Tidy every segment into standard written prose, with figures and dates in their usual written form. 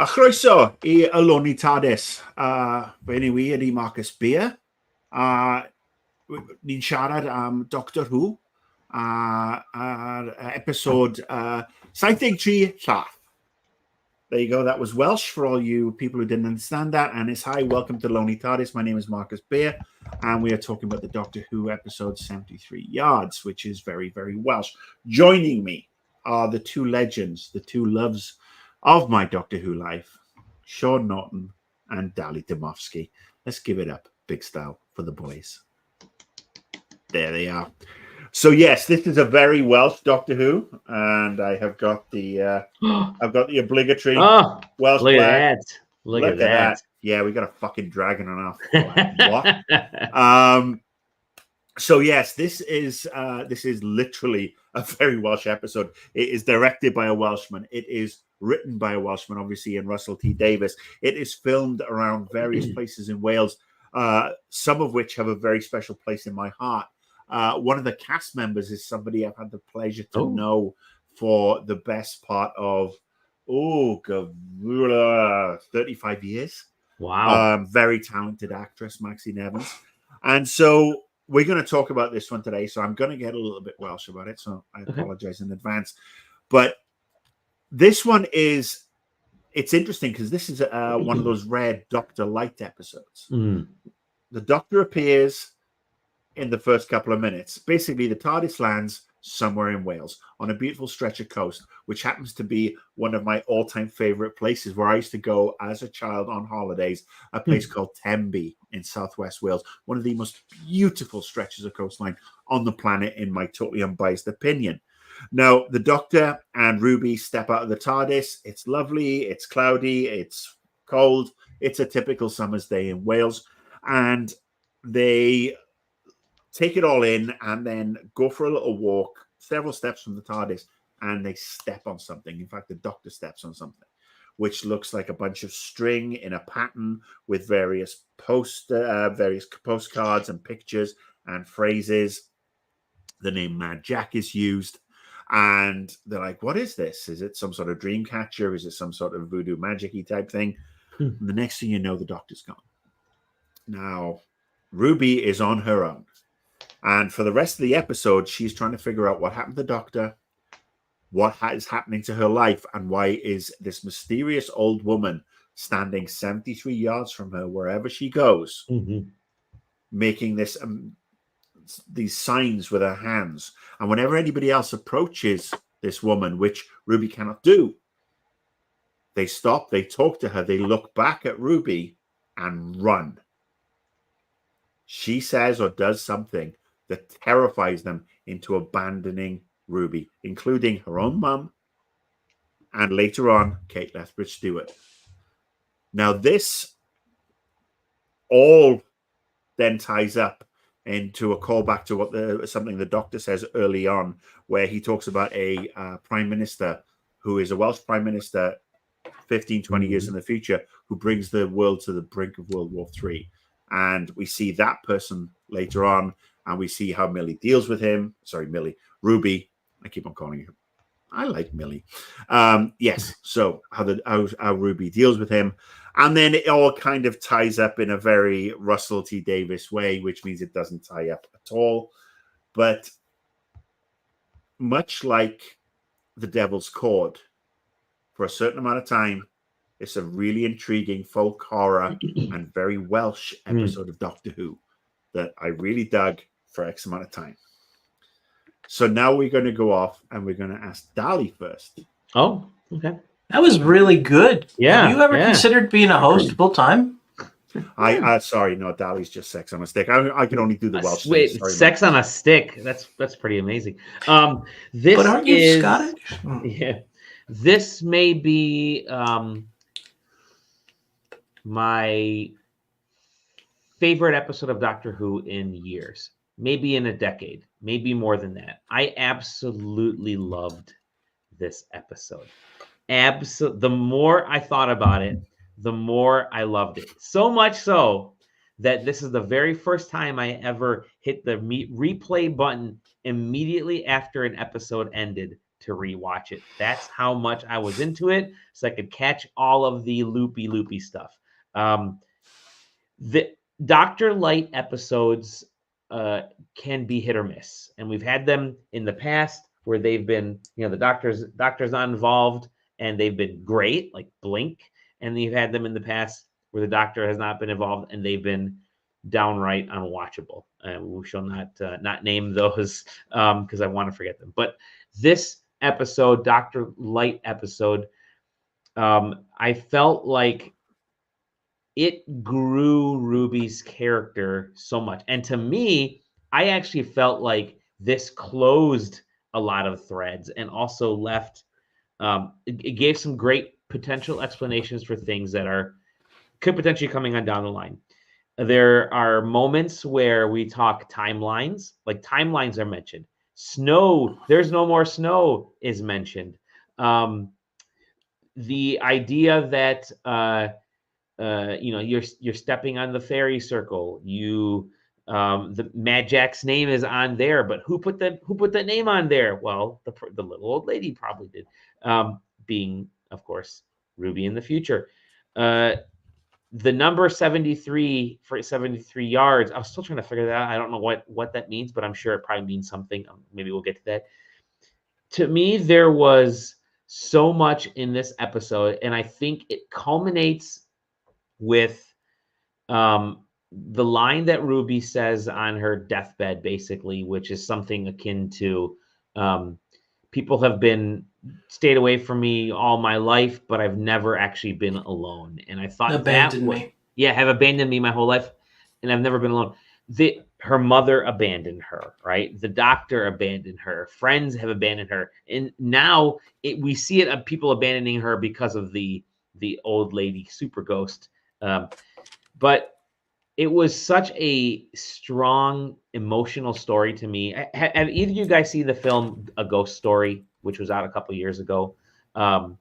A chroeso I Aloni TARDIS. Fe ni wir ydi Marcus Beer. Ni'n siarad am Doctor Who. Episode 73 Llath. There you go. That was Welsh for all you people who didn't understand that. And it's hi, welcome to Lonely TARDIS. My name is Marcus Beer, and we are talking about the Doctor Who episode 73 Yards, which is very, very Welsh. Joining me are the two legends, the two loves of my Doctor Who life, Sean Norton and Dali Dymowski. Let's give it up, big style, for the boys. There they are. So yes, this is a very Welsh Doctor Who, and I have got the obligatory Welsh look flag. at that. Look at that. Yeah, we got a fucking dragon on our flag. What? So yes, this is literally a very Welsh episode. It is directed by a Welshman. It is written by a Welshman, obviously, in Russell T Davies. It is filmed around various places in Wales, some of which have a very special place in my heart. One of the cast members is somebody I've had the pleasure to know for the best part of 35 years. Wow. Very talented actress, Maxine Evans. And so we're going to talk about this one today. So I'm going to get a little bit Welsh about it. So I apologize in advance. But this one it's interesting because this is one of those rare Doctor Light episodes. The Doctor appears in the first couple of minutes. Basically, the TARDIS lands somewhere in Wales on a beautiful stretch of coast, which happens to be one of my all-time favorite places where I used to go as a child on holidays, a place called Tenby in southwest Wales, one of the most beautiful stretches of coastline on the planet, in my totally unbiased opinion. Now, the Doctor and Ruby step out of the TARDIS. It's lovely, it's cloudy, it's cold. It's a typical summer's day in Wales. And they take it all in and then go for a little walk, several steps from the TARDIS, and they step on something. In fact, the Doctor steps on something, which looks like a bunch of string in a pattern with various postcards and pictures and phrases. The name Mad Jack is used. And they're like, what is this? Is it some sort of dream catcher? Is it some sort of voodoo magic-y type thing? And the next thing you know, the Doctor's gone. Now, Ruby is on her own. And for the rest of the episode, she's trying to figure out what happened to the Doctor, what is happening to her life, and why is this mysterious old woman standing 73 yards from her wherever she goes, making these signs with her hands. And whenever anybody else approaches this woman, which Ruby cannot do, they stop, they talk to her, they look back at Ruby and run. She says or does something that terrifies them into abandoning Ruby, including her own mum and later on Kate Lethbridge Stewart. Now this all then ties up into a callback to something the Doctor says early on, where he talks about a prime minister who is a Welsh prime minister 15, 20 years in the future, who brings the world to the brink of World War III. And we see that person later on, and we see how Millie deals with him. Sorry, Ruby. I keep on calling her. I like Millie. Yes. So how Ruby deals with him. And then it all kind of ties up in a very Russell T Davies way, which means it doesn't tie up at all. But much like The Devil's Cord, for a certain amount of time, it's a really intriguing folk horror and very Welsh episode of Doctor Who that I really dug for X amount of time. So now we're going to go off and we're going to ask Dali first. Oh, okay. That was really good. Yeah. Have you ever considered being a host full time? Sorry, no, Dali's just sex on a stick. I can only do the Welsh. Wait, Sorry, sex on a stick. That's pretty amazing. This but aren't you is Scottish? Yeah. This may be my favorite episode of Doctor Who in years, maybe in a decade, maybe more than that. I absolutely loved this episode. The more I thought about it, the more I loved it. So much so that this is the very first time I ever hit the replay button immediately after an episode ended to rewatch it. That's how much I was into it, so I could catch all of the loopy stuff. The Dr. Light episodes can be hit or miss, and we've had them in the past where they've been, the doctor's not involved and they've been great, like Blink, and you've had them in the past where the doctor has not been involved and they've been downright unwatchable. We shall not name those because I want to forget them. But this episode, Dr. Light episode, I felt like it grew Ruby's character so much. And to me, I actually felt like this closed a lot of threads and also left, it gave some great potential explanations for things that could potentially coming on down the line. There are moments where we talk timelines, like timelines are mentioned. Snow, there's no more snow is mentioned. The idea that you're stepping on the fairy circle. The Mad Jack's name is on there, but who put that name on there? Well, the little old lady probably did. Being, of course, Ruby in the future. The number 73 for 73 yards. I was still trying to figure that out. I don't know what that means, but I'm sure it probably means something. Maybe we'll get to that. To me, there was so much in this episode, and I think it culminates with the line that Ruby says on her deathbed, basically, which is something akin to people have been stayed away from me all my life, but I've never actually been alone. And I thought abandoned me. Yeah, have abandoned me my whole life, and I've never been alone. Her mother abandoned her, right? The doctor abandoned her. Friends have abandoned her, and now we see it of people abandoning her because of the old lady super ghost. But it was such a strong emotional story to me. Have either of you guys seen the film A Ghost Story, which was out a couple years ago? I'm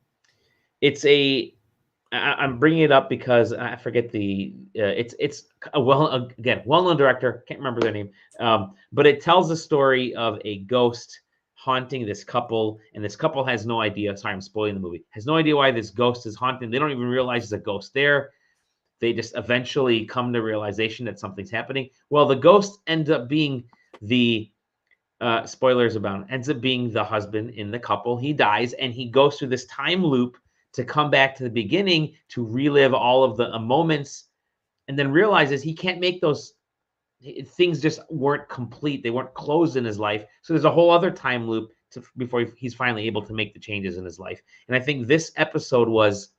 bringing it up because I forget it's a well-known director. Can't remember their name. But it tells the story of a ghost haunting this couple, and this couple has no idea. Sorry, I'm spoiling the movie. Has no idea why this ghost is haunting. They don't even realize there's a ghost there. They just eventually come to realization that something's happening. Well, the ghost ends up being spoilers abound, ends up being the husband in the couple. He dies, and he goes through this time loop to come back to the beginning to relive all of the moments, and then realizes he can't make those things, just weren't complete. They weren't closed in his life. So there's a whole other time loop before he's finally able to make the changes in his life. And I think this episode was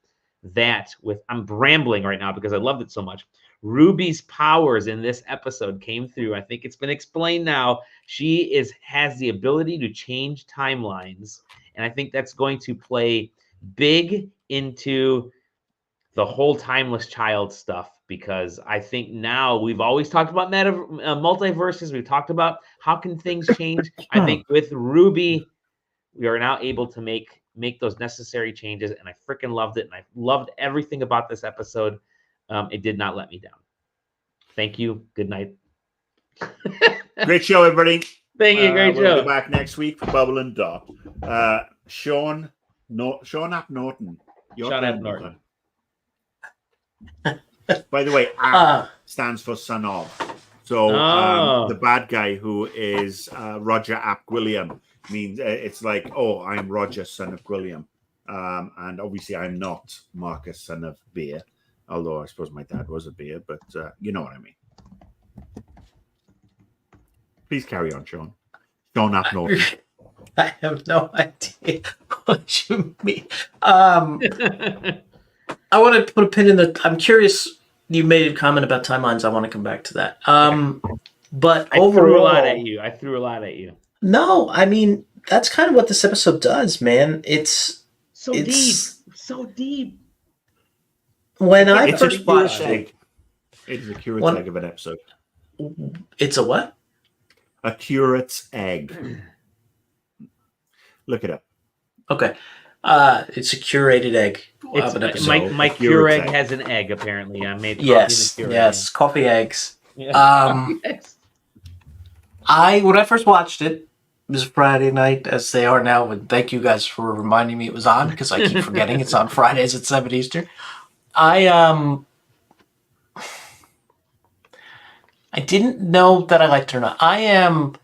that I'm rambling right now because I loved it so much. Ruby's powers in this episode came through. I think it's been explained now. She has the ability to change timelines, and I think that's going to play big into the whole timeless child stuff, because I think now we've always talked about multiverses. We've talked about how can things change. I think with Ruby, we are now able to make those necessary changes, and I freaking loved it, and I loved everything about this episode. It did not let me down. Thank you. Good night. Great show, everybody. Thank you. Great show. We'll be back next week for Bubble and Dot. Sean Ap Norton. Sean Ap Norton. By the way, Ap stands for son of. So the bad guy who is Roger Ap Gwilliam means it's like, oh, I'm Roger, son of Gwilliam. And obviously I'm not Marcus, son of Beer. Although I suppose my dad was a beer, but you know what I mean. Please carry on, Sean. Sean Ap Norton. I have no idea what you mean. I want to put a pin in the... I'm curious. You made a comment about timelines. I want to come back to that. But overall... I threw a lot at you. No, I mean, that's kind of what this episode does, man. It's deep. When I first watched it... It's a curate's egg of an episode. It's a what? A curate's egg. Look it up. Okay. It's a curated egg of an episode. My Keurig has an egg, apparently. I made coffee in the Keurig. Yes, coffee eggs. Yeah. When I first watched it, was Friday night, as they are now. And thank you guys for reminding me it was on, because I keep forgetting it's on Fridays at 7 Eastern. I didn't know that I liked it or not. I am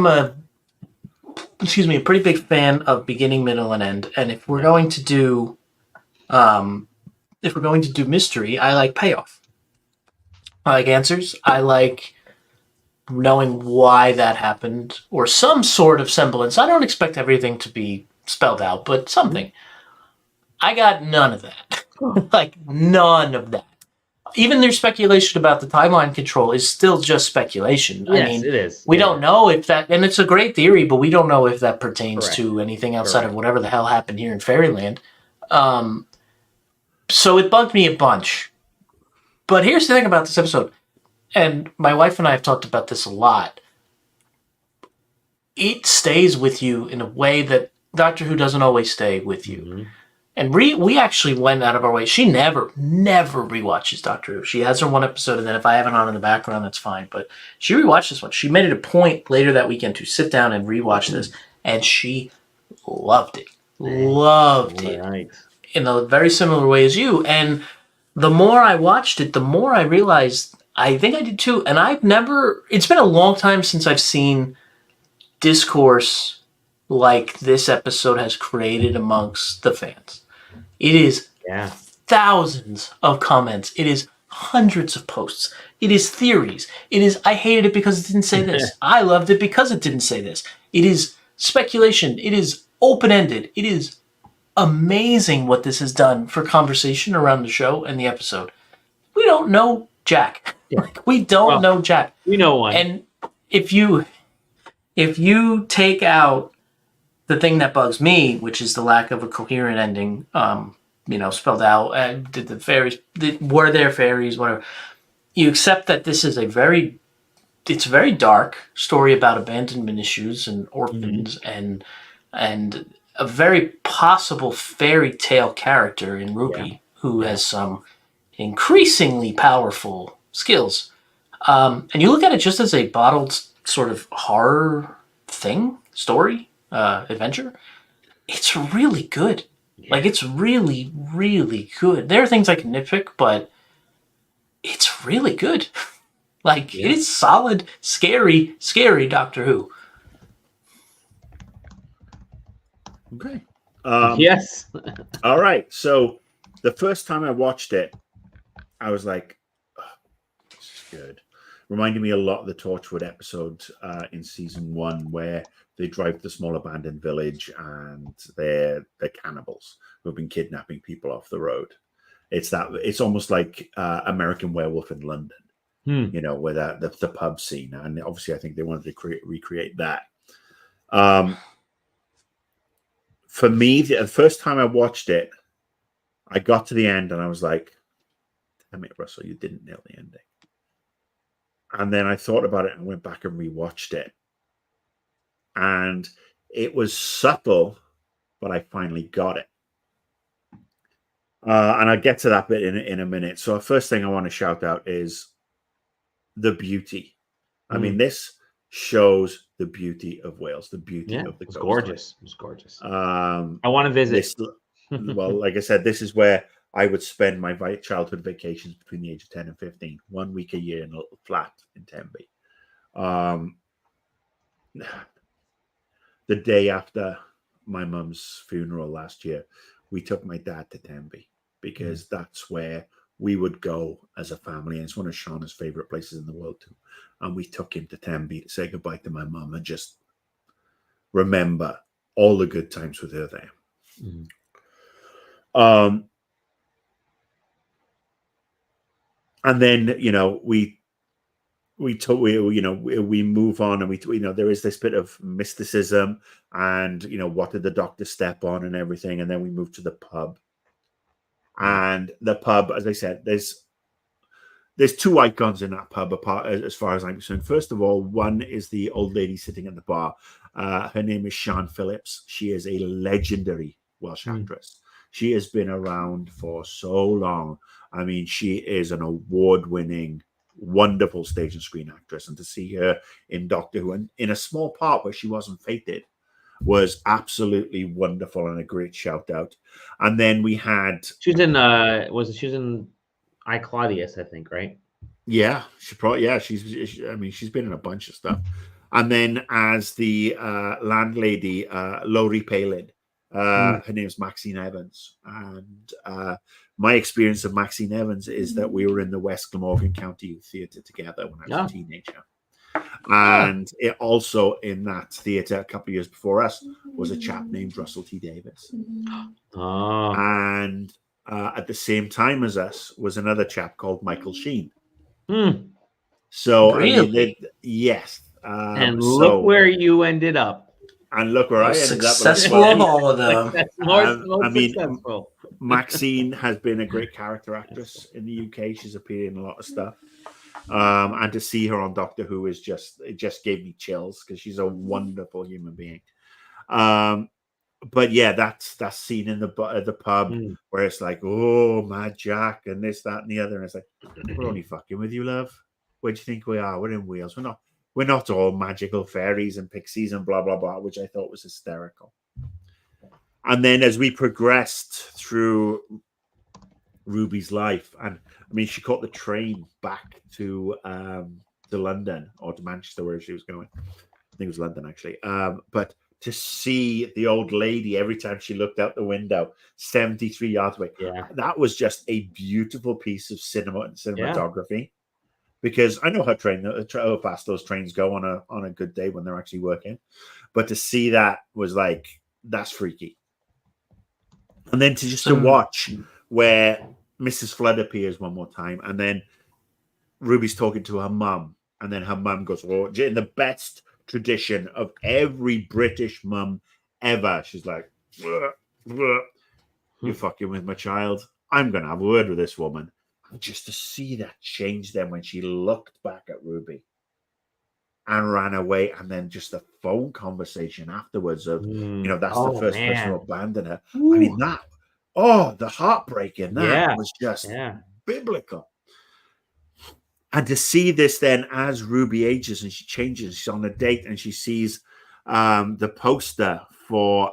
a pretty big fan of beginning, middle, and end. And if we're going to do mystery, I like payoff. I like answers. I like knowing why that happened, or some sort of semblance. I don't expect everything to be spelled out, but something. I got none of that. Like, none of that. Even their speculation about the timeline control is still just speculation. Yes, I mean, it is. We don't know if that, and it's a great theory, but we don't know if that pertains Correct. to anything outside of whatever the hell happened here in Fairyland. So it bugged me a bunch. But here's the thing about this episode, and my wife and I have talked about this a lot. It stays with you in a way that Doctor Who doesn't always stay with you. Mm-hmm. And we actually went out of our way. She never rewatches Doctor Who. She has her one episode, and then if I have it on in the background, that's fine. But she rewatched this one. She made it a point later that weekend to sit down and rewatch this, and she loved it. Loved it. Right. In a very similar way as you. And the more I watched it, the more I realized, I think I did too, and it's been a long time since I've seen discourse like this episode has created amongst the fans. It is thousands of comments. It is hundreds of posts. It is theories. It is, I hated it because it didn't say this. I loved it because it didn't say this. It is speculation. It is open-ended. It is amazing what this has done for conversation around the show and the episode. We don't know Jack. Like, we don't know Jack. We know one. And if you take out the thing that bugs me, which is the lack of a coherent ending, spelled out, did the fairies, were there fairies, whatever. You accept that this is a very dark story about abandonment issues and orphans and a very possible fairy tale character in Ruby who has some increasingly powerful skills. And you look at it just as a bottled sort of horror story, adventure. It's really good. Like, it's really, really good. There are things I can nitpick, but it's really good. Like, it is solid, scary Doctor Who. Okay. Yes. All right. So the first time I watched it, I was like, oh, this is good. Reminded me a lot of the Torchwood episode in season 1 where they drive to the small abandoned village and they're cannibals who have been kidnapping people off the road. It's almost like American Werewolf in London, where the pub scene. And obviously I think they wanted to recreate that. For me, the first time I watched it, I got to the end and I was like, damn it, Russell, you didn't nail the ending. And then I thought about it and went back and rewatched it. And it was subtle, but I finally got it. And I'll get to that bit in a minute. So the first thing I want to shout out is the beauty. I mean, this shows the beauty of Wales, the beauty of the coast. Gorgeous. It was gorgeous. I want to visit. Well, like I said, this is where I would spend my childhood vacations between the age of 10 and 15, 1 week a year in a little flat in Tenby. The day after my mum's funeral last year, we took my dad to Tenby because that's where we would go as a family. And it's one of Shauna's favorite places in the world too. And we took him to Tenby to say goodbye to my mum and just remember all the good times with her there. And then, we move on and there is this bit of mysticism and, what did the Doctor step on and everything. And then we move to the pub. And the pub, as I said, there's two icons in that pub apart as far as I'm concerned. First of all, one is the old lady sitting at the bar. Her name is Sian Phillips. She is a legendary Welsh actress. She has been around for so long. I mean, she is an award-winning wonderful stage and screen actress, and to see her in Doctor Who and in a small part where she wasn't fated was absolutely wonderful and a great shout out. And then we had She was in I, Claudius, I think, right? yeah, she's been in a bunch of stuff. And then as the landlady, Laurie Palin, her name's Maxine Evans. And my experience of Maxine Evans is that we were in the West Glamorgan County Youth Theatre together when I was a teenager. And it also in that theatre a couple of years before us was a chap named Russell T Davis. And at the same time as us was another chap called Michael Sheen. So really? I mean, yes. And look where you ended up. And look where I ended successful up. Of all of them. I mean, successful. Maxine has been a great character actress in the UK. She's appeared in a lot of stuff. And to see her on Doctor Who it just gave me chills because she's a wonderful human being. But yeah, that's that scene in the pub where it's like, oh, Mad Jack and this, that, and the other, and it's like, we're only fucking with you, love. Where do you think we are? We're in Wales. We're not all magical fairies and pixies and blah blah blah, which I thought was hysterical. And then as we progressed through Ruby's life, and I mean, she caught the train back to London or to Manchester, where she was going. I think it was London actually, but to see the old lady every time she looked out the window, 73 yards away. Yeah. That was just a beautiful piece of cinematography. Because I know how fast those trains go on a good day when they're actually working. But to see that was like, that's freaky. And then to watch where Mrs. Flood appears one more time, and then Ruby's talking to her mum, and then her mum goes, oh, in the best tradition of every British mum ever. She's like, you're fucking with my child. I'm going to have a word with this woman. And just to see that change then when she looked back at Ruby and ran away, and then just the phone conversation afterwards of, that's the first person to abandon her. Ooh. I mean, the heartbreak in that was just biblical. And to see this then as Ruby ages and she changes, she's on a date and she sees the poster for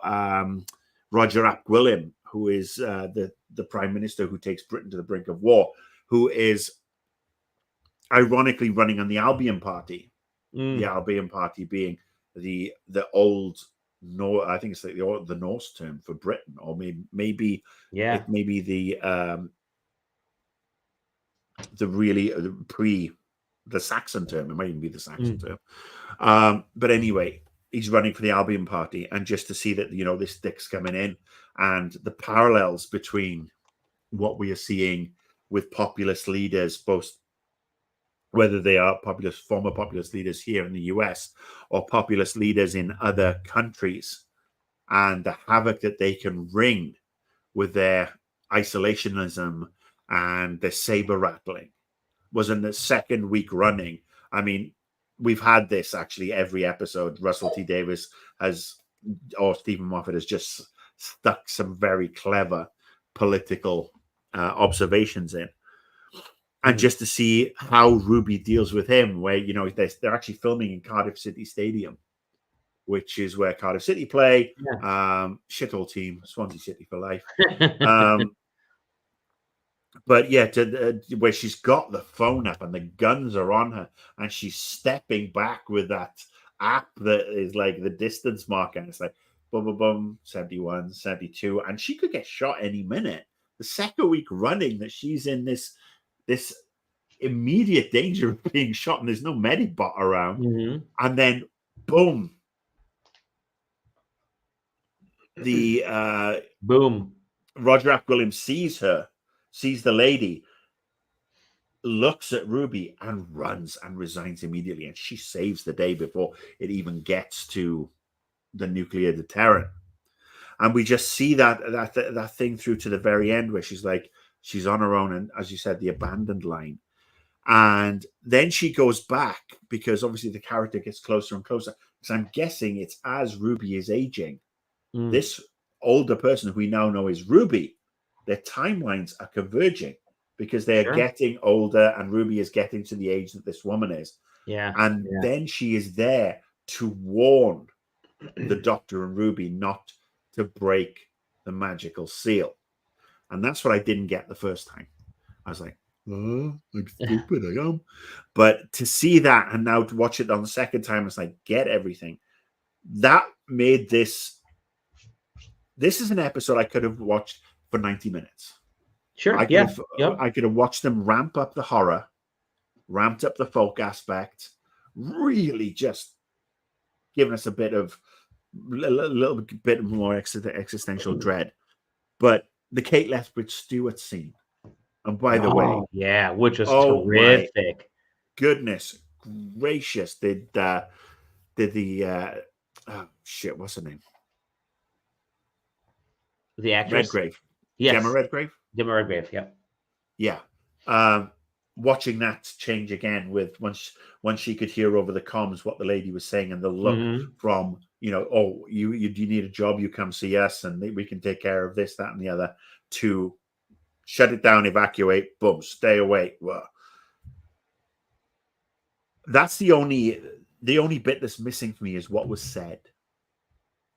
Roger Ap Gwilym, who is the Prime Minister who takes Britain to the brink of war, who is ironically running on the Albion Party. The Albion Party being the old, I think it's like the Norse term for Britain, or maybe it may be the Saxon term. It might even be the Saxon term. But anyway, he's running for the Albion Party, and just to see that this stick's coming in, and the parallels between what we are seeing with populist leaders, both whether they are former populist leaders here in the US or populist leaders in other countries, and the havoc that they can wring with their isolationism and their saber rattling, was in the second week running. I mean, we've had this actually every episode. Russell T Davis or Stephen Moffat has just stuck some very clever political observations in. And just to see how Ruby deals with him, where, they're actually filming in Cardiff City Stadium, which is where Cardiff City play. Shithole team, Swansea City for life. But yeah, where she's got the phone up and the guns are on her, and she's stepping back with that app that is like the distance marker, and it's like boom, boom, boom, 71, 72, and she could get shot any minute. The second week running that she's in this immediate danger of being shot, and there's no medibot around, and then boom, boom, Roger Ap Gwilym sees the lady, looks at Ruby, and runs and resigns immediately, and she saves the day before it even gets to the nuclear deterrent. And we just see that thing through to the very end, where she's on her own, and as you said, the abandoned line. And then she goes back, because obviously the character gets closer and closer, because I'm guessing it's as Ruby is aging, this older person who we now know is Ruby, their timelines are converging, because they are Sure. getting older, and Ruby is getting to the age that this woman is. Yeah. And Yeah. then she is there to warn the Doctor and Ruby not to break the magical seal. And that's what I didn't get the first time. I was like, oh, I'm stupid, I am. But to see that and now to watch it on the second time, it's like, get everything. That made this. This is an episode I could have watched for 90 minutes. Sure. I could have watched them ramp up the horror, ramped up the folk aspect, really just giving us a little bit more existential dread. But the Kate Lethbridge Stewart scene, and by the way, yeah, which was my terrific. Goodness gracious, did the shit, what's her name? The actress Redgrave. Yes. Gemma Redgrave. Gemma Redgrave. Yep. Yeah. Watching that change again with once she could hear over the comms what the lady was saying, and the look from, oh, you need a job, you come see us and we can take care of this, that, and the other, to shut it down, evacuate, boom, stay away. Well, that's the only bit that's missing for me is what was said.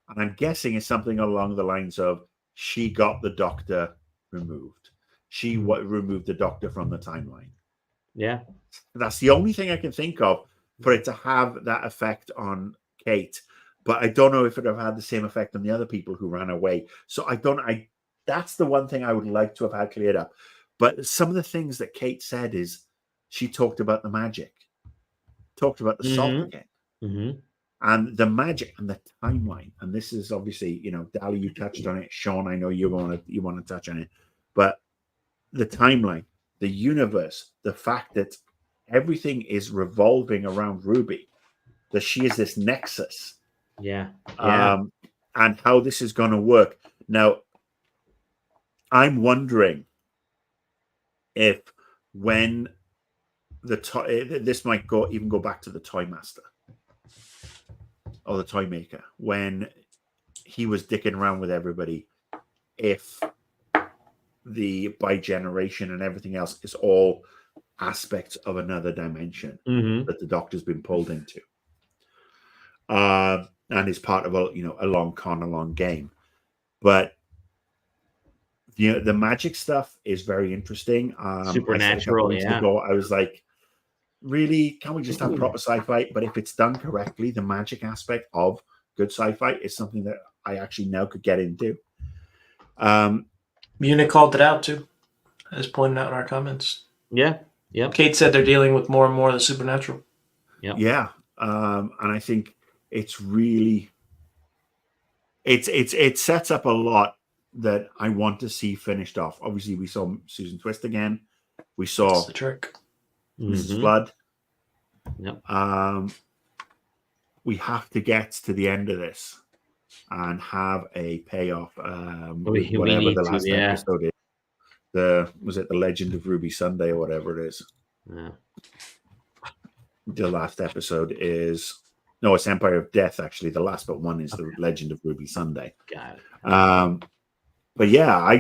And I'm guessing it's something along the lines of she got the Doctor removed. She removed the Doctor from the timeline. Yeah. That's the only thing I can think of for it to have that effect on Kate. But I don't know if it would have had the same effect on the other people who ran away. So that's the one thing I would like to have had cleared up. But some of the things that Kate said is she talked about the magic, talked about the salt again. Mm-hmm. And the magic and the timeline. And this is obviously, Dali, you touched on it. Sean, I know you want to touch on it. But the timeline, the universe, the fact that everything is revolving around Ruby, that she is this nexus. Yeah. And how this is going to work. Now, I'm wondering if when this might even go back to the Toy Master or the Toy Maker, when he was dicking around with everybody, if the bi-generation and everything else is all aspects of another dimension that the Doctor's been pulled into, and is part of a long game. But the magic stuff is very interesting. Supernatural. I was like, really, can't we just have proper sci-fi? But if it's done correctly, the magic aspect of good sci-fi is something that I actually now could get into. Munich called it out too, as pointed out in our comments. Yeah. Kate said they're dealing with more and more of the supernatural. Yep. Yeah. And I think it's really it sets up a lot that I want to see finished off. Obviously, we saw Susan Twist again. We saw That's the trick. Mrs. Flood. Yep. We have to get to the end of this and have a payoff. Whatever the last episode is. Was it the Legend of Ruby Sunday or whatever it is? Yeah. The last episode is it's Empire of Death. Actually, the last but one is the Legend of Ruby Sunday. Got it. But yeah, I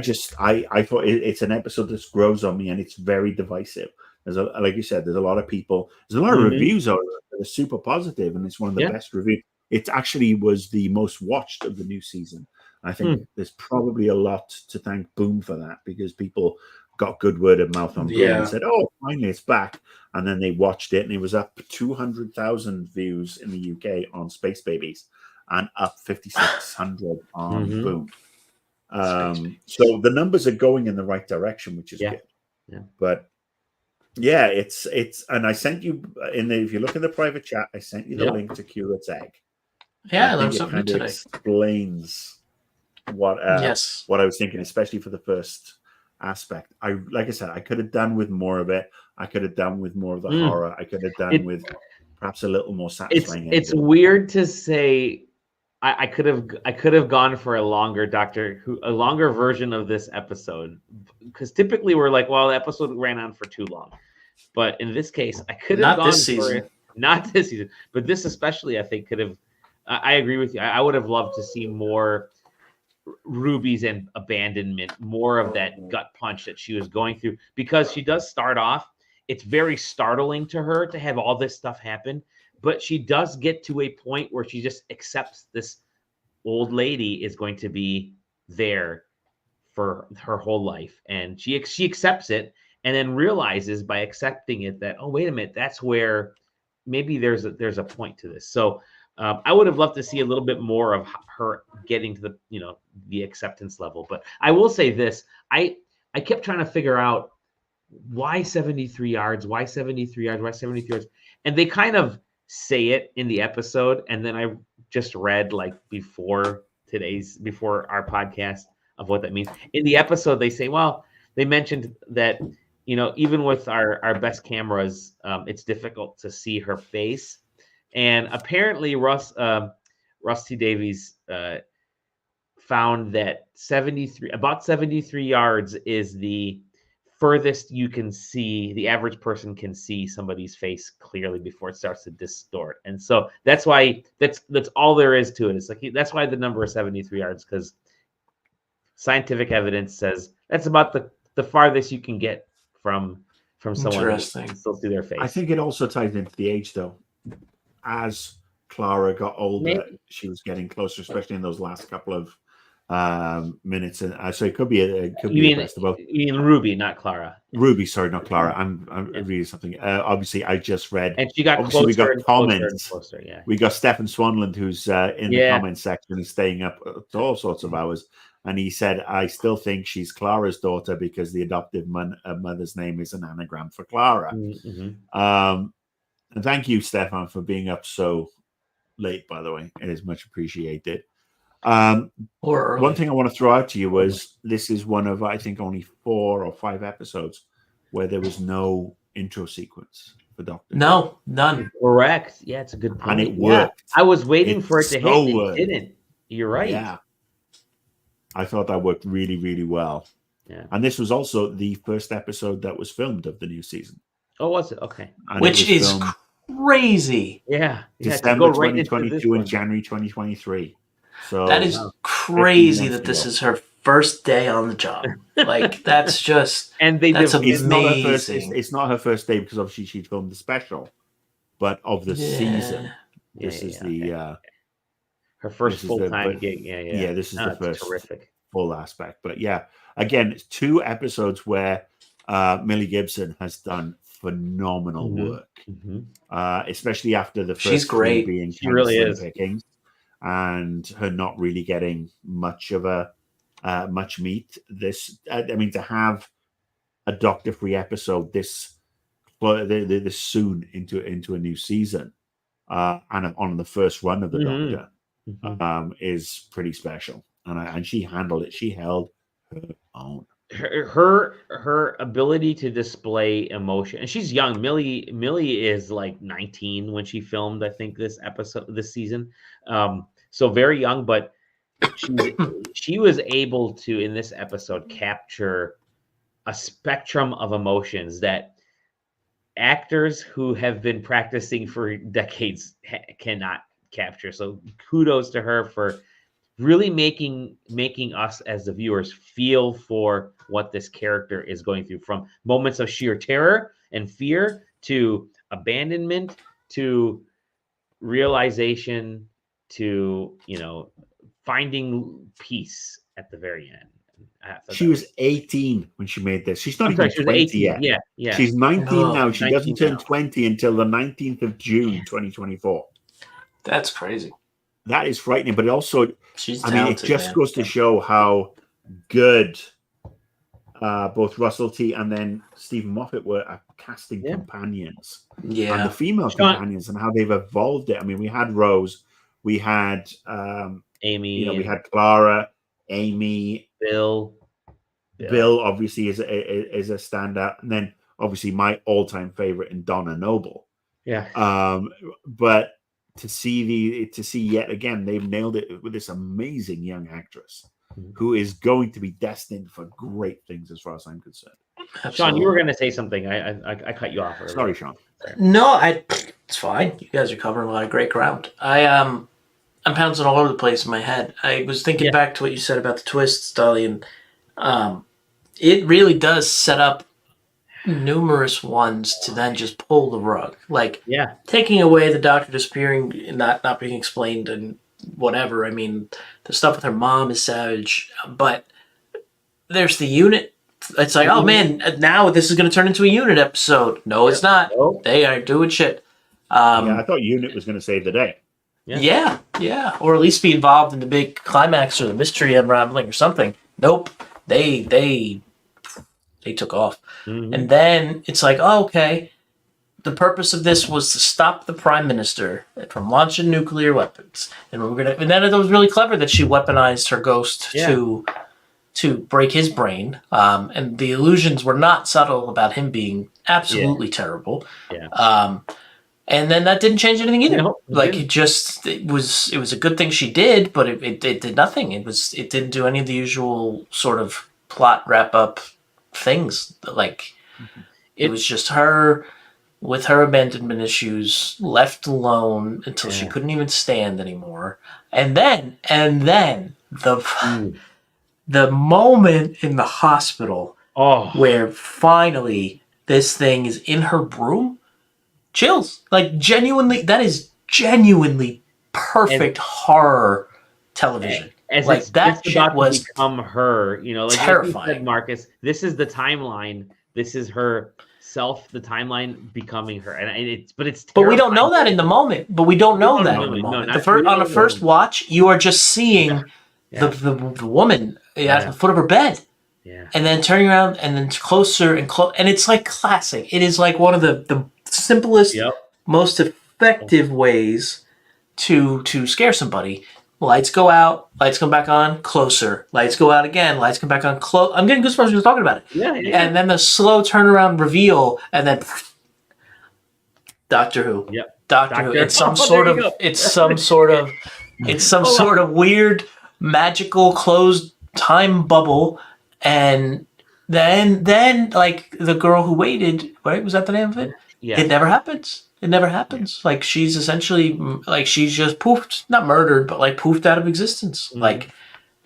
thought it's an episode that grows on me, and it's very divisive. Like you said, there's a lot of people. There's a lot of reviews that are super positive, and it's one of the best reviews. It actually was the most watched of the new season. I think there's probably a lot to thank Boom for that, because people got good word of mouth on Boom and said, "Oh, finally it's back." And then they watched it, and it was up 200,000 views in the UK on Space Babies, and up 5,600 on Boom. So the numbers are going in the right direction, which is good. Yeah. But yeah, it's and I sent you if you look in the private chat, I sent you the link to Curate's Egg. Yeah, I learned something new today. Explains what I was thinking, especially for the first aspect. Like I said, I could have done with more of it. I could have done with more of the horror. I could have done with perhaps a little more satisfying. It's weird to say. I could have gone for a longer a longer version of this episode, because typically we're like, well, the episode ran on for too long. But in this case, I could have gone not this season, but this especially, I think could have. I agree with you. I would have loved to see more Ruby's and abandonment, more of that gut punch that she was going through, because she does start off, it's very startling to her to have all this stuff happen, but she does get to a point where she just accepts this old lady is going to be there for her whole life, and she accepts it, and then realizes by accepting it that, oh, wait a minute, that's where maybe there's a point to this. So I would have loved to see a little bit more of her getting to the, the acceptance level. But I will say this, I kept trying to figure out why 73 yards, why 73 yards, why 73 yards. And they kind of say it in the episode. And then I just read like before our podcast of what that means. In the episode, they say, well, they mentioned that, even with our best cameras, it's difficult to see her face. And apparently Rusty Davies found that about 73 yards is the furthest you can see, the average person can see somebody's face clearly before it starts to distort. And so that's why that's all there is to it. It's like, that's why the number is 73 yards, because scientific evidence says that's about the farthest you can get from someone who still see their face. I think it also ties into the age, though. As Clara got older, she was getting closer, especially in those last couple of minutes. And so it could be a best of both. You mean Ruby, not Clara? Ruby, sorry, not Clara. I'm reading something. Obviously, I just read. And she got closer. We got comments. Closer, yeah. We got Stefan Swanland, who's in the comments section, is staying up to all sorts of hours. And he said, I still think she's Clara's daughter because the adoptive mother's name is an anagram for Clara. Mm-hmm. And thank you, Stefan, for being up so late, by the way. It is much appreciated. One thing I want to throw out to you was this is one of, I think, only 4 or 5 episodes where there was no intro sequence for Doctor. No, none. Correct. Yeah, it's a good point. And it worked. I was waiting for it to hit. It didn't. You're right. Yeah. I thought that worked really, really well. Yeah. And this was also the first episode that was filmed of the new season. Oh, was it? Okay. And which is crazy. Yeah. December 2022 and January 2023. So that is crazy that this is her first day on the job. Like, that's just that's amazing. It's not her first day because obviously she filmed the special, but of the season. This is her first full-time gig. Yeah. This is the first full aspect. But yeah, again, it's 2 episodes where Millie Gibson has done phenomenal work, especially after the first. She's great. Being she really is. Pickings, and her not really getting much of much meat. To have a Doctor-free episode this soon into a new season, and on the first run of the Doctor. Is pretty special, and she handled it. She held her own. Her ability to display emotion, and she's young. Millie is like 19 when she filmed, I think, this season. So very young, but she was able to, in this episode, capture a spectrum of emotions that actors who have been practicing for decades cannot capture. So kudos to her for really making us as the viewers feel for what this character is going through, from moments of sheer terror and fear to abandonment to realization to finding peace at the very end. She was 18 when she made this. She's not even 20 yet. Yeah. She's 19 now. She doesn't turn 20 until the 19th of June, 2024. That's crazy. That is frightening, but also, she's it just goes to show how good both Russell T and then Stephen Moffat were at casting companions. Yeah. And the female companions and how they've evolved it. I mean, we had Rose, we had Amy, we had Clara, Amy, Bill obviously is a standout, and then obviously my all-time favorite in Donna Noble. Yeah. But to see yet again, they've nailed it with this amazing young actress who is going to be destined for great things as far as I'm concerned. Absolutely. Sean, you were going to say something. I cut you off earlier. Sorry, Sean. No, it's fine. You guys are covering a lot of great ground. I'm bouncing all over the place in my head. I was thinking back to what you said about the twists, Dolly, and it really does set up numerous ones to then just pull the rug. Like taking away the doctor disappearing and not being explained and whatever. I mean, the stuff with her mom is savage, but there's the unit. It's like, oh man, now this is going to turn into a unit episode. No, it's not. Nope. They are doing shit. I thought Unit was going to save the day. Yeah, or at least be involved in the big climax or the mystery unraveling or something. Nope, they took off, and then it's like, oh, okay. The purpose of this was to stop the prime minister from launching nuclear weapons, and then it was really clever that she weaponized her ghost to break his brain, and the illusions were not subtle about him being absolutely terrible. And then that didn't change anything either. No, it was a good thing she did, but it did nothing. It didn't do any of the usual sort of plot wrap up things. Like it was just her with her abandonment issues, left alone until she couldn't even stand anymore. And then the moment in the hospital where finally this thing is in her room. Chills. Like genuinely, that is genuinely perfect horror television. Like that shit was become her, like terrifying. You said, Marcus, this is the timeline. This is her self, the timeline becoming her. And it's terrifying. But we don't know that in the moment. On the first watch, you are just seeing the woman at the foot of her bed. Yeah. And then turning around and then closer and close. And it's like classic. It is like one of the simplest, most effective ways to scare somebody. Lights go out, lights come back on, closer. Lights go out again, lights come back on, close. I'm getting goosebumps just talking about it. Yeah. And then the slow turnaround reveal, and then Doctor Who. Yep. Doctor Who. It's some sort of weird magical closed time bubble, and then like the girl who waited, right? Was that the name of it? Yeah. It never happens. Like she's essentially like she's just poofed, not murdered, but like poofed out of existence. Like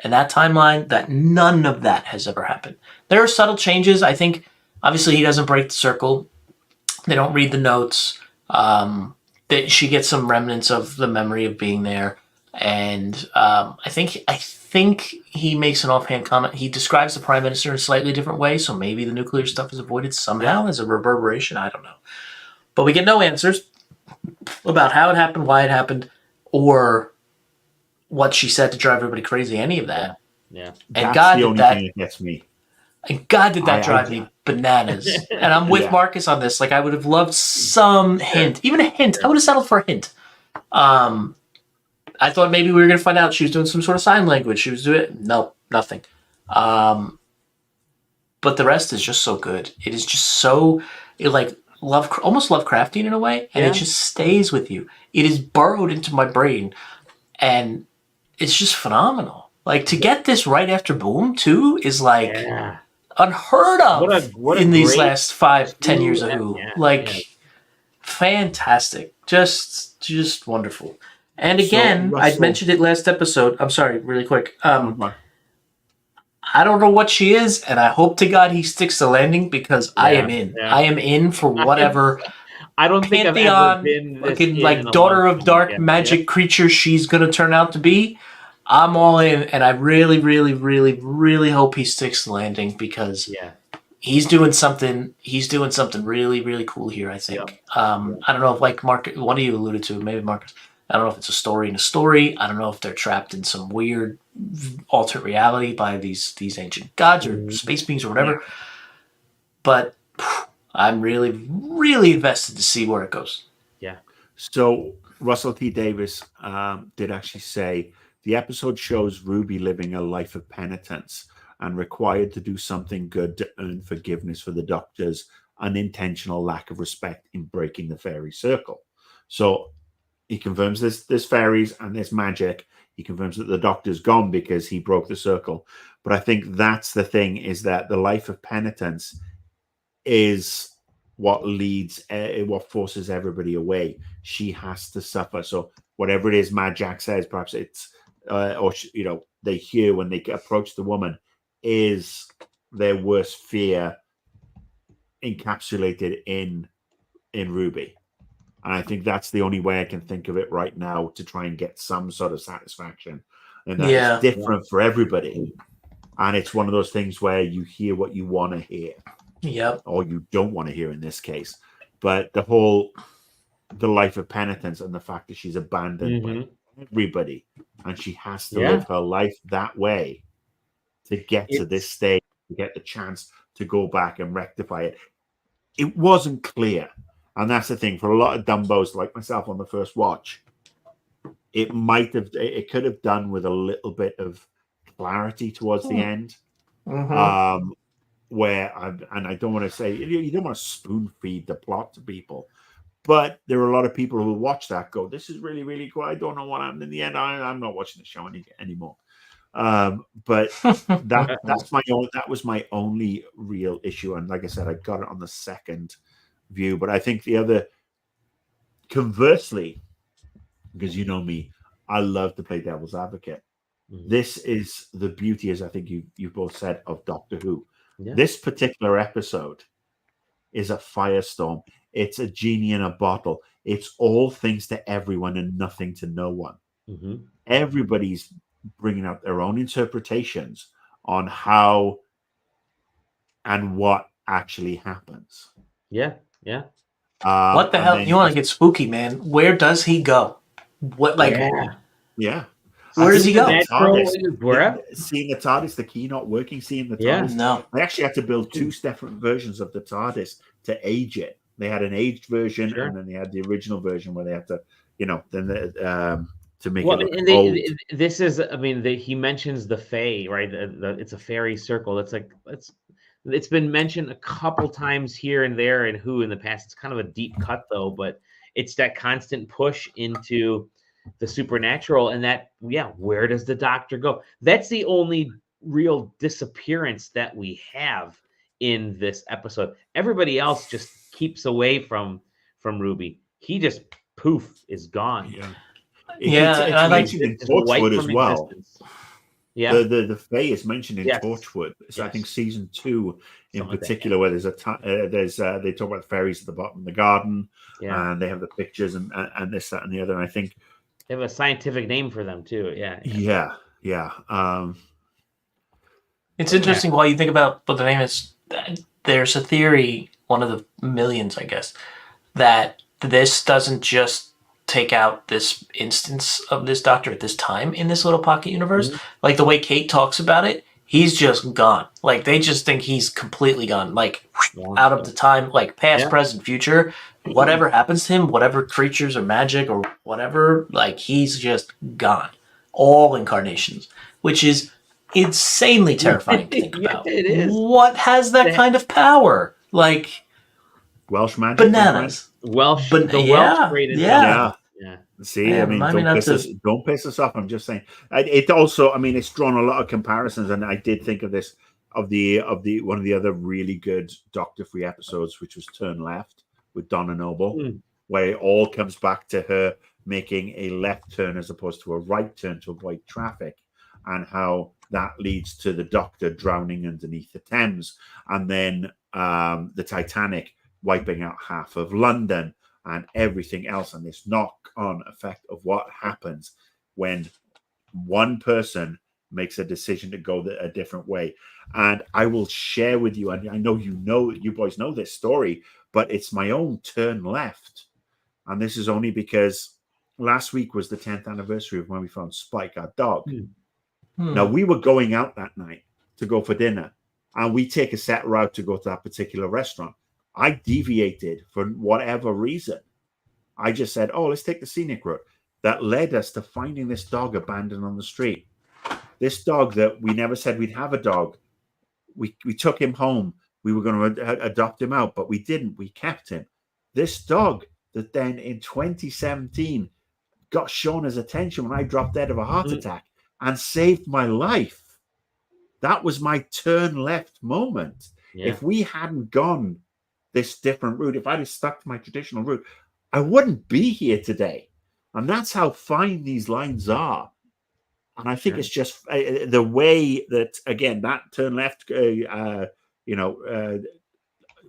in that timeline, that none of that has ever happened. There are subtle changes. I think obviously he doesn't break the circle. They don't read the notes. She gets some remnants of the memory of being there, and I think he makes an offhand comment. He describes the prime minister in a slightly different way, so maybe the nuclear stuff is avoided somehow as a reverberation. I don't know. But we get no answers about how it happened, why it happened, or what she said to drive everybody crazy, any of that. Yeah. And that's the only thing that gets me. And God, did that drive me bananas. And I'm with Marcus on this. Like, I would have loved some hint. Even a hint. I would have settled for a hint. I thought maybe we were going to find out she was doing some sort of sign language. She was doing it. No, nothing. But the rest is just so good. It is just so, almost Lovecraftian in a way, and it just stays with you. It is burrowed into my brain, and it's just phenomenal. Like, to get this right after Boom, too, is like unheard of what in these last 5-10 years of Who. Fantastic. Just wonderful. And again, I mentioned it last episode. I'm sorry, really quick. I don't know what she is, and I hope to God he sticks the landing because I am in. Yeah. I am in for whatever. I don't think Pantheon, I've ever been looking like daughter of dark magic creature she's gonna turn out to be. I'm all in, and I really, really, really, really hope he sticks the landing because he's doing something. He's doing something really, really cool here. I think. I don't know if like Marcus, what you alluded to, maybe Marcus. I don't know if it's a story in a story. I don't know if they're trapped in some weird alternate reality by these ancient gods or space beings or whatever. But I'm really, really invested to see where it goes. Yeah. So Russell T. Davies did actually say the episode shows Ruby living a life of penitence and required to do something good to earn forgiveness for the Doctor's unintentional lack of respect in breaking the fairy circle. So he confirms there's fairies and there's magic. He confirms that the Doctor's gone because he broke the circle. But I think that's the thing, is that the life of penitence is what leads, what forces everybody away. She has to suffer. So whatever it is Mad Jack says, perhaps it's, they hear when they approach the woman, is their worst fear encapsulated in Ruby. And I think that's the only way I can think of it right now to try and get some sort of satisfaction. And that is different for everybody. And it's one of those things where you hear what you want to hear. Yep. Or you don't want to hear in this case. But the life of penitence and the fact that she's abandoned by everybody and she has to live her life that way to get to this stage, to get the chance to go back and rectify it. It wasn't clear. And that's the thing for a lot of dumbos like myself on the first watch. It could have done with a little bit of clarity towards the end. Where I don't want to say, you don't want to spoon feed the plot to people, but there are a lot of people who watch that go, this is really, really cool. I don't know what happened in the end. I'm not watching the show anymore. But that was my only real issue. And like I said, I got it on the second view, but I think the other, conversely, because you know me, I love to play devil's advocate. This is the beauty, as I think you both said, of Doctor Who. This particular episode is a firestorm. It's a genie in a bottle. It's all things to everyone and nothing to no one. Everybody's bringing out their own interpretations on how and what actually happens. What the hell? You want to get spooky, man? Where does he go? What, like? Yeah. Where does he go? Seeing the TARDIS, the key not working, seeing the TARDIS. No. I actually had to build two different versions of the TARDIS to age it. They had an aged version, and then they had the original version where they had to, to make it look old. This is, he mentions the Fae, right? It's a fairy circle. It's been mentioned a couple times here and there in Who in the past. It's kind of a deep cut though, but it's that constant push into the supernatural, and that, where does the Doctor go? That's the only real disappearance that we have in this episode. Everybody else just keeps away from Ruby. He just poof is gone. It's mentioned in Torchwood as well. Yeah, the Fae is mentioned in Torchwood. So I think season 2 in particular, where there's they talk about the fairies at the bottom of the garden, and they have the pictures and this, that, and the other. And I think they have a scientific name for them too. It's interesting while you think about what the name is. There's a theory, one of the millions, I guess, that this doesn't just take out this instance of this Doctor at this time in this little pocket universe. Like the way Kate talks about it, he's just gone. Like they just think he's completely gone, like out of the time, like past, present, future. Whatever happens to him, whatever creatures or magic or whatever, like he's just gone. All incarnations, which is insanely terrifying to think about. It is. What has that kind of power? Like Welsh magic, bananas. Welsh, Welsh rated. See, don't piss us off. I'm just saying. It also, it's drawn a lot of comparisons, and I did think of this of the one of the other really good Doctor Free episodes, which was Turn Left with Donna Noble, where it all comes back to her making a left turn as opposed to a right turn to avoid traffic, and how that leads to the Doctor drowning underneath the Thames, and then the Titanic wiping out half of London and everything else, and this knock-on effect of what happens when one person makes a decision to go a different way. And I will share with you, and I know you boys know this story, but it's my own Turn Left. And this is only because last week was the 10th anniversary of when we found Spike, our dog. Now, we were going out that night to go for dinner, and we take a set route to go to that particular restaurant. I deviated for whatever reason. I just said, let's take the scenic route. That led us to finding this dog abandoned on the street. This dog that we never said we'd have a dog. We took him home. We were going to adopt him out, but we didn't. We kept him. This dog that then in 2017 got Shauna's attention when I dropped dead of a heart attack and saved my life. That was my Turn Left moment. If we hadn't gone this different route. If I'd have stuck to my traditional route, I wouldn't be here today. And that's how fine these lines are. And I think it's just the way that, again, that turn left,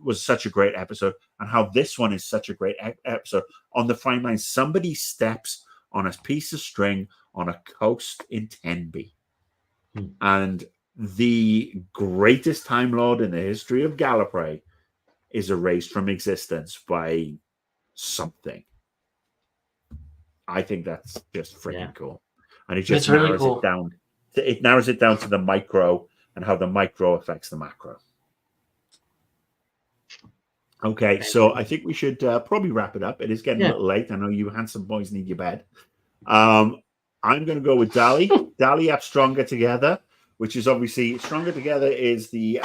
was such a great episode, and how this one is such a great episode. On the fine line, somebody steps on a piece of string on a coast in Tenby. And the greatest Time Lord in the history of Gallifrey is erased from existence by something. I think that's just freaking cool. And it just narrows it down. It narrows it down to the micro and how the micro affects the macro. Okay, so I think we should probably wrap it up. It is getting a little late. I know you handsome boys need your bed. I'm going to go with Dali. Dali up Stronger Together, which is obviously Stronger Together is the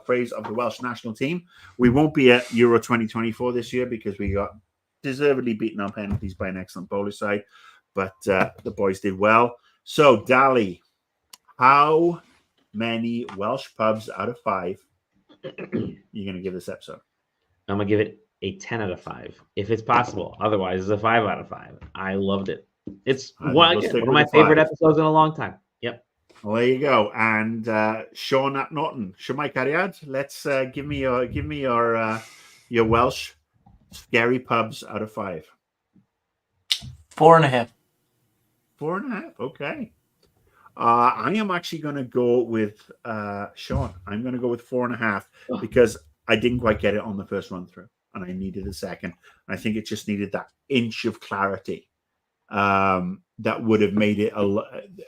phrase of the Welsh national team. We won't be at Euro 2024 this year because we got deservedly beaten on penalties by an excellent Polish side, but the boys did well. So, Dali, how many Welsh pubs out of 5 are you going to give this episode? I'm going to give it a 10 out of 5, if it's possible. Otherwise, it's a 5 out of 5. I loved it. It's one of my favorite episodes in a long time. Yep. Well, there you go. And Sean at Norton, Shemai Cariad, let's give me your Welsh scary pubs out of 5. 4.5. 4.5. Okay. I am actually going to go with Sean. I'm going to go with 4.5 because I didn't quite get it on the first run through, and I needed a second. I think it just needed that inch of clarity that would have made it.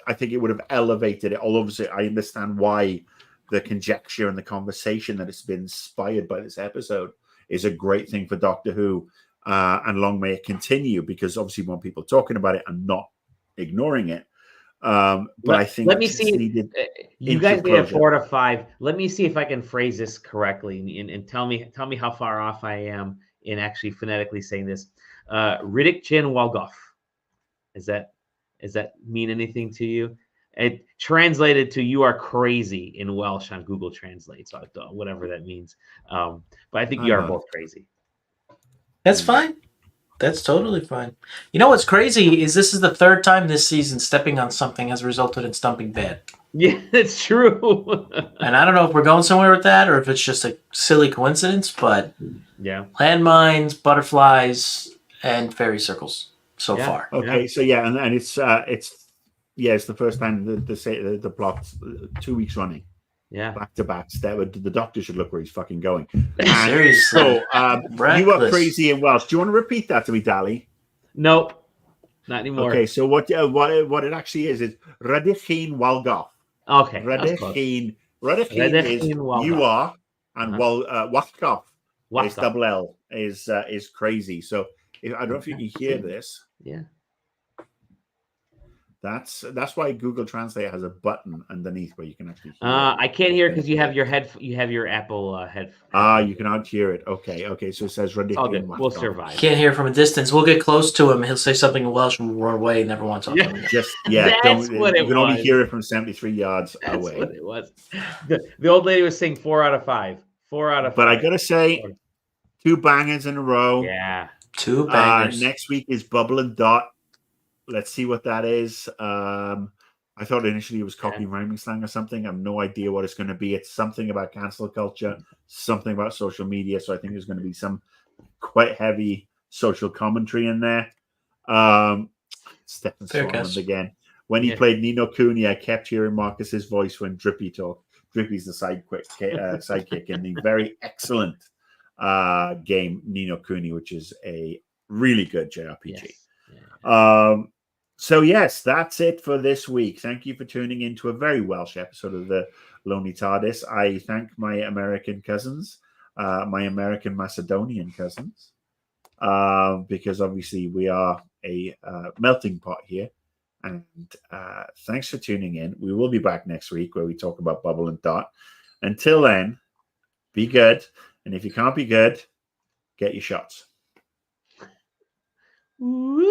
I think it would have elevated it. Although obviously, I understand why the conjecture and the conversation that has been inspired by this episode is a great thing for Doctor Who, and long may it continue, because obviously, we want people talking about it and not ignoring it. But I think let me see. You guys gave a 4 to 5. Let me see if I can phrase this correctly and tell me how far off I am in actually phonetically saying this. Riddick Chin Walgoff. Does that mean anything to you? It translated to "you are crazy" in Welsh on Google Translate, so whatever that means. But I think you are both crazy. That's fine. That's totally fine. You know what's crazy is this is the 3rd time this season stepping on something has resulted in stumping bad. Yeah, that's true. And I don't know if we're going somewhere with that or if it's just a silly coincidence, but yeah, landmines, butterflies, and fairy circles so far. Okay, so and it's the first time the plot 2 weeks running. Yeah, back to back. The Doctor should look where he's fucking going. Seriously. So you are crazy in Welsh. Do you want to repeat that to me, Dali? Nope, not anymore. Okay, so what it actually is Rydych chi'n Walgoff. Okay, Rydych chi'n is you are, and Walgoff is double L is crazy. So I don't know if you can hear this. Yeah. That's why Google Translate has a button underneath where you can actually hear I can't hear it because you have your Apple head. You cannot hear it. Okay. So it says ridiculous. We'll survive. Can't hear from a distance. We'll get close to him. He'll say something in Welsh and we'll run away. Never want to talk to him again. That's what it was. You can only hear it from 73 yards away. That's what it was. The old lady was saying 4 out of 5. 4 out of 5. But I gotta say, 2 bangers in a row. Yeah. 2 bangers. Next week is Bubble and Dot. Let's see what that is. I thought initially it was copy rhyming slang or something. I have no idea what it's going to be. It's something about cancel culture, something about social media. So I think there's going to be some quite heavy social commentary in there. Stephen Swanland again. When he played Nino Cooney, I kept hearing Marcus's voice when Drippy talked. Drippy's the sidekick in the very excellent game Nino Cooney, which is a really good JRPG. Yes. So yes, that's it for this week. Thank you for tuning in to a very Welsh episode of the Lonely TARDIS. I thank my American cousins, my American Macedonian cousins, because obviously we are a melting pot here. And thanks for tuning in. We will be back next week where we talk about Bubble and Dot. Until then, be good. And if you can't be good, get your shots. Woo!